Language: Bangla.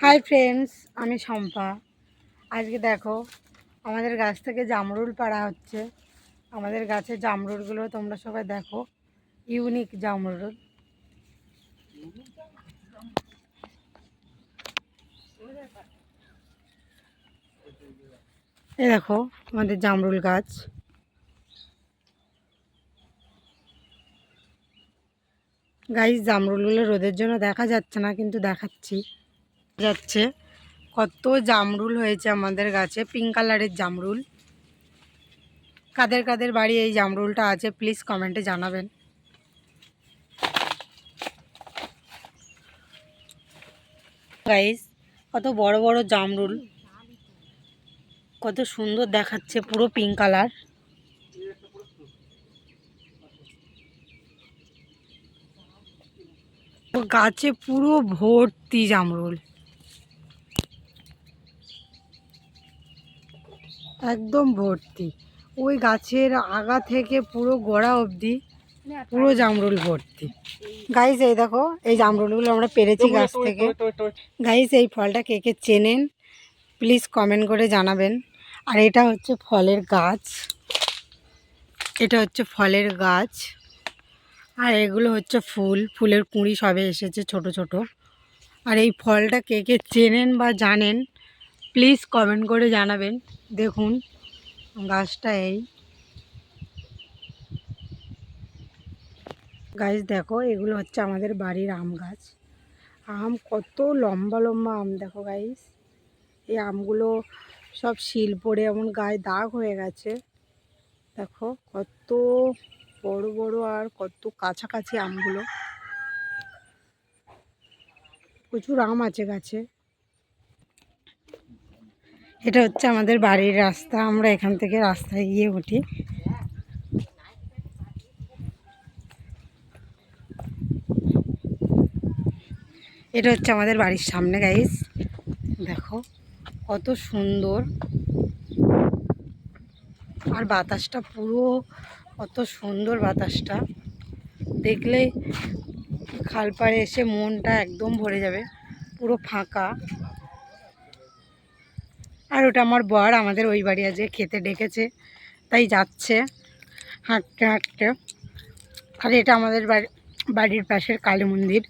হাই ফ্রেন্ডস, আমি শম্পা। আজকে দেখো আমাদের গাছ থেকে জামরুল পাড়া হচ্ছে। আমাদের গাছের জামরুলগুলো তোমরা সবাই দেখো, ইউনিক জামরুল। এই দেখো আমাদের জামরুল গাছ। গাইস, জামরুলগুলো রোদের জন্য দেখা যাচ্ছে না, কিন্তু দেখাচ্ছি যাচ্ছে। কত জামরুল হয়েছে আমাদের গাছে, পিঙ্ক কালারের জামরুল। কাদের কাদের বাড়ি এই জামরুলটা আছে প্লিজ কমেন্টে জানাবেন। গাইস, কত বড় বড় জামরুল, কত সুন্দর দেখাচ্ছে, পুরো পিঙ্ক কালার। গাছে পুরো ভর্তি জামরুল, একদম ভর্তি। ওই গাছের আগা থেকে পুরো গোড়া অবধি পুরো জামরুল ভর্তি। গাইস, এই দেখো এই জামরুলগুলো আমরা পেরেছি গাছ থেকে। গাইস, এই ফলটা কে কে চেনেন প্লিজ কমেন্ট করে জানাবেন। আর এটা হচ্ছে ফলের গাছ, এটা হচ্ছে ফলের গাছ। আর এগুলো হচ্ছে ফুল, ফুলের কুঁড়ি সবে এসেছে ছোট ছোট। আর এই ফলটা কে কে চেনেন বা জানেন প্লিজ কমেন্ট করে জানাবেন। দেখুন গাছটা এই। গাছ দেখো, এগুলো হচ্ছে আমাদের বাড়ির আম গাছ। আম কত লম্বা লম্বা আম দেখো গাইস। এই আমগুলো সব শিল পড়ে এমন গায়ে দাগ হয়ে গেছে। দেখো কত বড় বড় আর কত কাছাকাছি আমগুলো। প্রচুর আম আছে গাছে। এটা হচ্ছে আমাদের বাড়ির রাস্তা, আমরা এখান থেকে রাস্তায় গিয়ে উঠি। এটা হচ্ছে আমাদের বাড়ির সামনে গাইস। দেখো কত সুন্দর, আর বাতাসটা পুরো কত সুন্দর। বাতাসটা দেখলে খালপাড়ে এসে মনটা একদম ভরে যাবে, পুরো ফাঁকা। আর ওটা আমার বর আমাদের ওই বাড়ি আজকে খেতে ডেকেছে, তাই যাচ্ছে হাঁটতে হাঁটতে। আর এটা আমাদের বাড়ির পাশের কালী মন্দির।